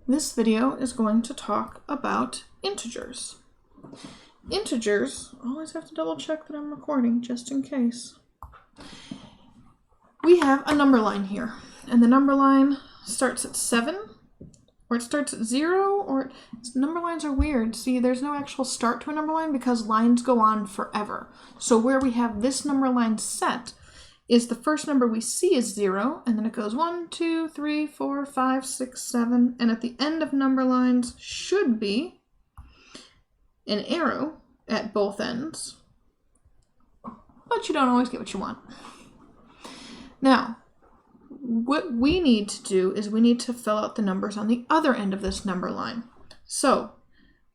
This video is going to talk about integers. Integers, always have to double check that I'm recording just in case. We have a number line here, and the number line starts at 7, or it starts at 0, or number lines are weird. See, there's no actual start to a number line because lines go on forever. So where we have this number line set is the first number we see is 0, and then it goes 1, 2, 3, 4, 5, 6, 7, and at the end of number lines should be an arrow at both ends, but you don't always get what you want. Now, what we need to do is we need to fill out the numbers on the other end of this number line. So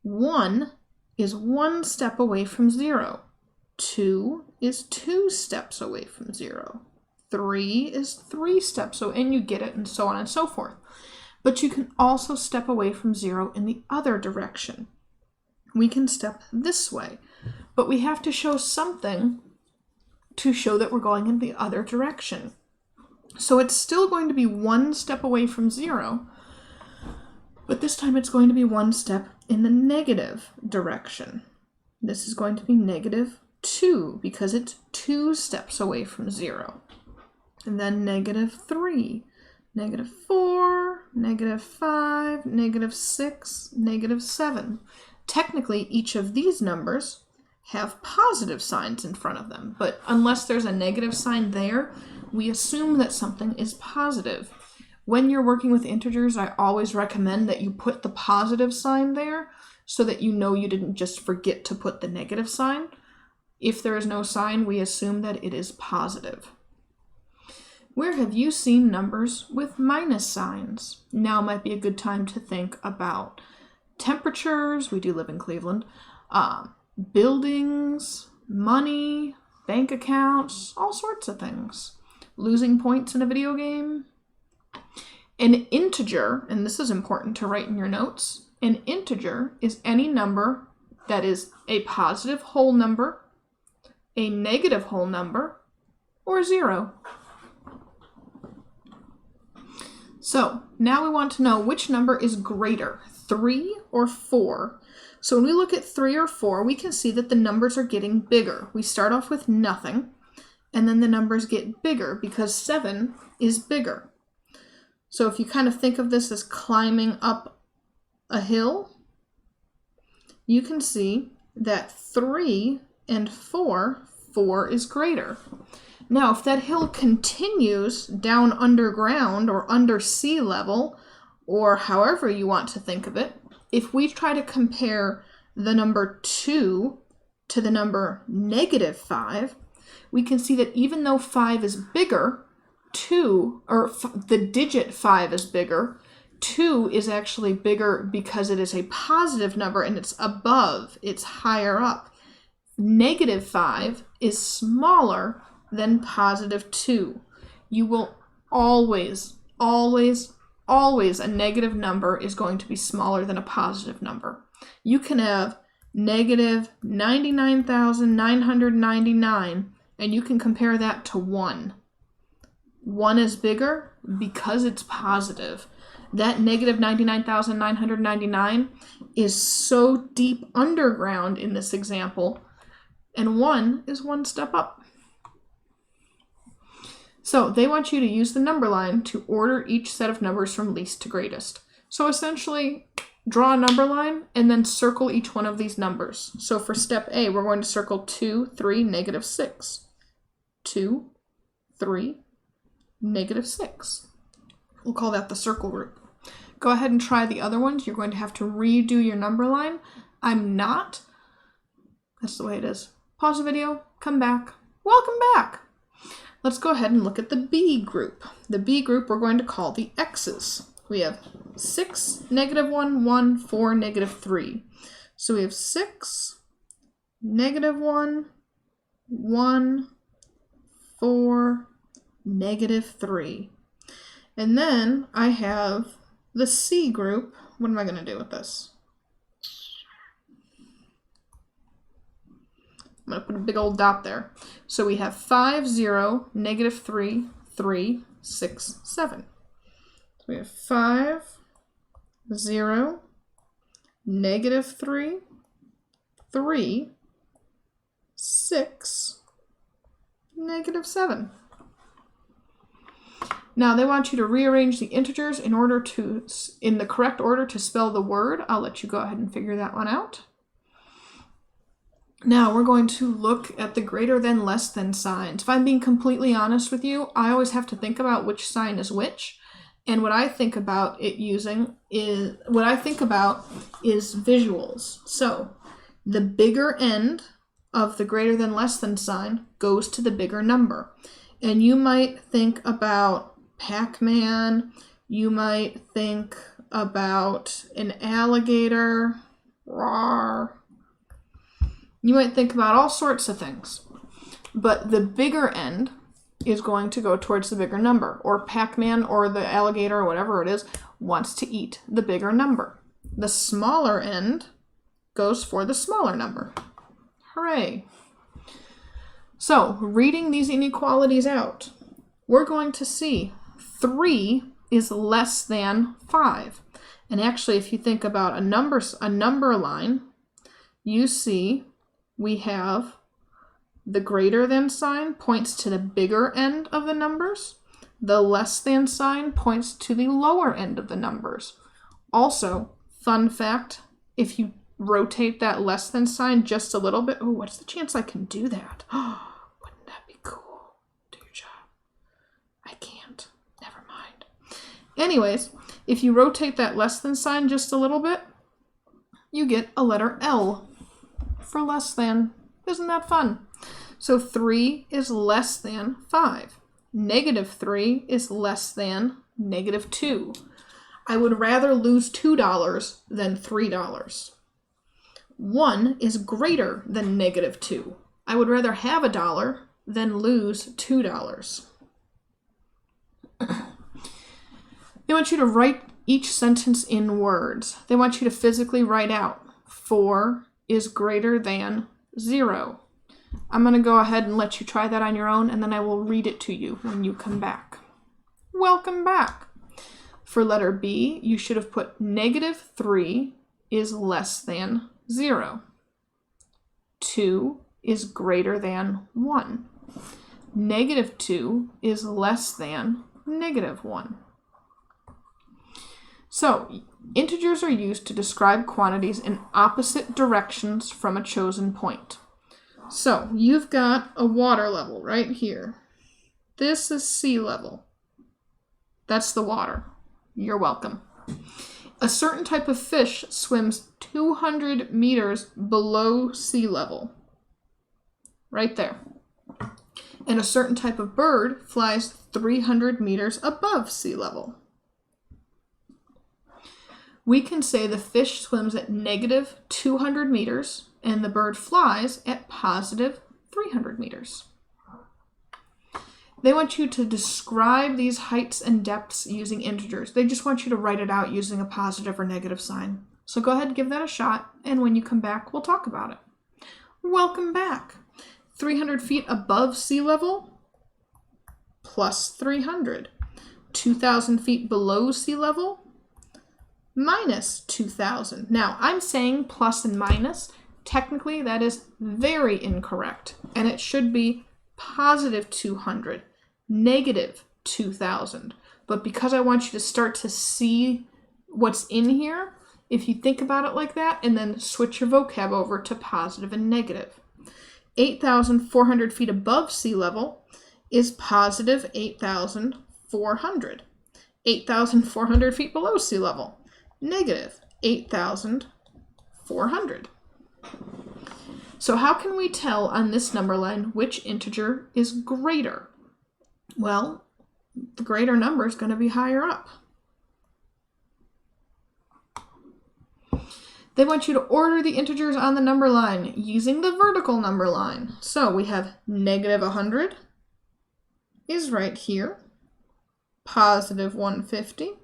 1 is 1 step away from 0. 2 is 2 steps away from 0. 3 is 3 steps away, and you get it, and so on and so forth. But you can also step away from 0 in the other direction. We can step this way, but we have to show something to show that we're going in the other direction. So it's still going to be 1 step away from 0, but this time it's going to be 1 step in the negative direction. This is going to be negative 2 because it's 2 steps away from 0. And then negative 3, negative 4, negative 5, negative 6, negative 7. Technically, each of these numbers have positive signs in front of them, but unless there's a negative sign there, we assume that something is positive. When you're working with integers, I always recommend that you put the positive sign there so that you know you didn't just forget to put the negative sign. If there is no sign, we assume that it is positive. Where have you seen numbers with minus signs? Now might be a good time to think about temperatures, we do live in Cleveland, buildings, money, bank accounts, all sorts of things. Losing points in a video game. An integer, and this is important to write in your notes, an integer is any number that is a positive whole number, a negative whole number, or 0. So now we want to know which number is greater, 3 or 4. So when we look at 3 or 4, we can see that the numbers are getting bigger. We start off with nothing, and then the numbers get bigger because 7 is bigger. So if you kind of think of this as climbing up a hill, you can see that 3 and 4 is greater. Now, if that hill continues down underground or under sea level, or however you want to think of it, if we try to compare the number 2 to the number negative 5, we can see that even though 5 is bigger, the digit 5 is bigger, 2 is actually bigger because it is a positive number and it's above, it's higher up. Negative 5 is smaller than positive 2. You will always, a negative number is going to be smaller than a positive number. You can have negative 99,999, and you can compare that to 1. 1 is bigger because it's positive. That negative 99,999 is so deep underground in this example, and 1 is 1 step up. So they want you to use the number line to order each set of numbers from least to greatest. So essentially, draw a number line and then circle each one of these numbers. So for step A, we're going to circle 2, 3, negative 6. 2, 3, negative 6. We'll call that the circle group. Go ahead and try the other ones. You're going to have to redo your number line. I'm not. That's the way it is. Pause the video, come back. Welcome back. Let's go ahead and look at the B group. The B group we're going to call the X's. We have 6, negative 1, 1, 4, negative 3. So we have 6, negative 1, 1, 4, negative 3. And then I have the C group. What am I going to do with this? I'm going to put a big old dot there. So we have 5, 0, negative 3, 3, 6, 7. So we have 5, 0, -3, 3, 6, -7. Now they want you to rearrange the integers in the correct order to spell the word. I'll let you go ahead and figure that one out. Now we're going to look at the greater than, less than signs. If I'm being completely honest with you, I always have to think about which sign is which. And what I think about is visuals. So the bigger end of the greater than, less than sign goes to the bigger number. And you might think about Pac-Man. You might think about an alligator. Rawr. You might think about all sorts of things. But the bigger end is going to go towards the bigger number. Or Pac-Man or the alligator or whatever it is wants to eat the bigger number. The smaller end goes for the smaller number. Hooray! So, reading these inequalities out, we're going to see 3 is less than 5. And actually, if you think about a number line, you see we have the greater than sign points to the bigger end of the numbers. The less than sign points to the lower end of the numbers. Also, fun fact, if you rotate that less than sign just a little bit, oh, what's the chance I can do that? Wouldn't that be cool? Do your job. I can't. Never mind. Anyways, if you rotate that less than sign just a little bit, you get a letter L for less than. Isn't that fun? So 3 is less than 5. -3 is less than -2. I would rather lose $2 than $3. 1 is greater than -2. I would rather have $1 than lose $2. They want you to write each sentence in words. They want you to physically write out 4 is greater than 0. I'm going to go ahead and let you try that on your own, and then I will read it to you when you come back. Welcome back. For letter B, you should have put -3 is less than 0. 2 is greater than 1. -2 is less than -1. So, integers are used to describe quantities in opposite directions from a chosen point. So, you've got a water level right here. This is sea level. That's the water. You're welcome. A certain type of fish swims 200 meters below sea level. Right there. And a certain type of bird flies 300 meters above sea level. We can say the fish swims at -200 meters and the bird flies at +300 meters. They want you to describe these heights and depths using integers. They just want you to write it out using a positive or negative sign. So go ahead and give that a shot, and when you come back, we'll talk about it. Welcome back. 300 feet above sea level, +300. 2,000 feet below sea level, -2,000. Now, I'm saying plus and minus. Technically, that is very incorrect, and it should be +200, -2,000. But because I want you to start to see what's in here, if you think about it like that, and then switch your vocab over to positive and negative. 8,400 feet above sea level is +8,400. 8,400 feet below sea level, -8,400. So how can we tell on this number line which integer is greater? Well, the greater number is going to be higher up. They want you to order the integers on the number line using the vertical number line. So we have -100 is right here, +150,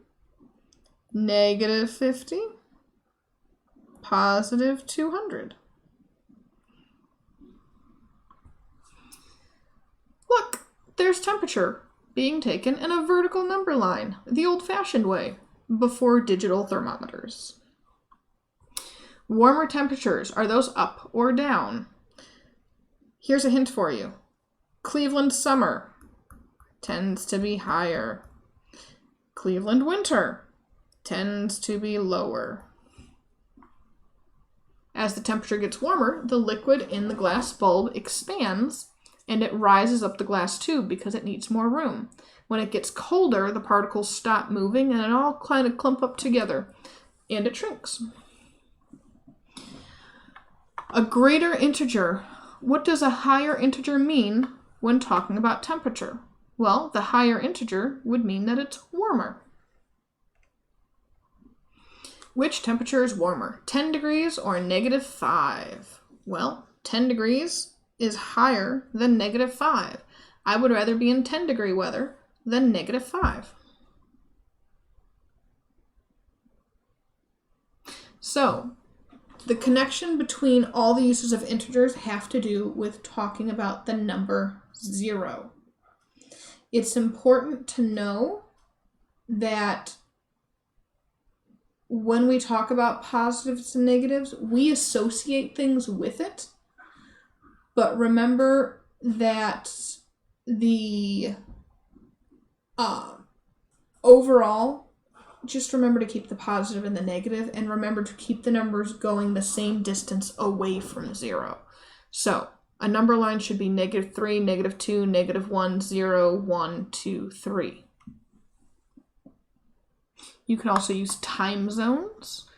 -50, +200. Look, there's temperature being taken in a vertical number line, the old-fashioned way. before digital thermometers. Warmer temperatures, are those up or down? Here's a hint for you. Cleveland summer tends to be higher. Cleveland winter tends to be lower. As the temperature gets warmer, the liquid in the glass bulb expands and it rises up the glass tube because it needs more room. When it gets colder, the particles stop moving and it all kind of clump up together and it shrinks. A greater integer. What does a higher integer mean when talking about temperature? Well, the higher integer would mean that it's warmer. Which temperature is warmer, 10 degrees or -5? Well, 10 degrees is higher than -5. I would rather be in 10-degree weather than -5. So, the connection between all the uses of integers have to do with talking about the number 0. It's important to know that when we talk about positives and negatives, we associate things with it. But remember that the overall, just remember to keep the positive and the negative, and remember to keep the numbers going the same distance away from 0. So a number line should be -3, -2, -1, 0, 1, 2, 3. You can also use time zones.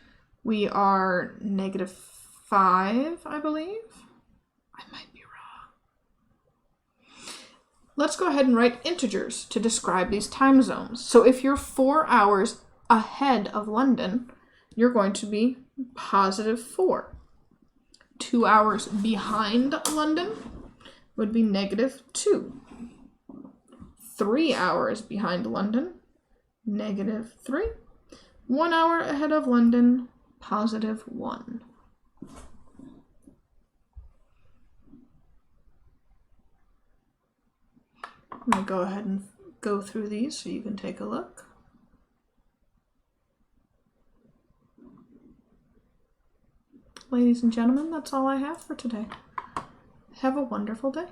We are -5, I believe. I might be wrong. Let's go ahead and write integers to describe these time zones. So if you're 4 hours ahead of London, you're going to be +4. 2 hours behind London would be -2. 3 hours behind London, -3. 1 hour ahead of London, +1. I'm going to go ahead and go through these so you can take a look. Ladies and gentlemen, that's all I have for today. Have a wonderful day.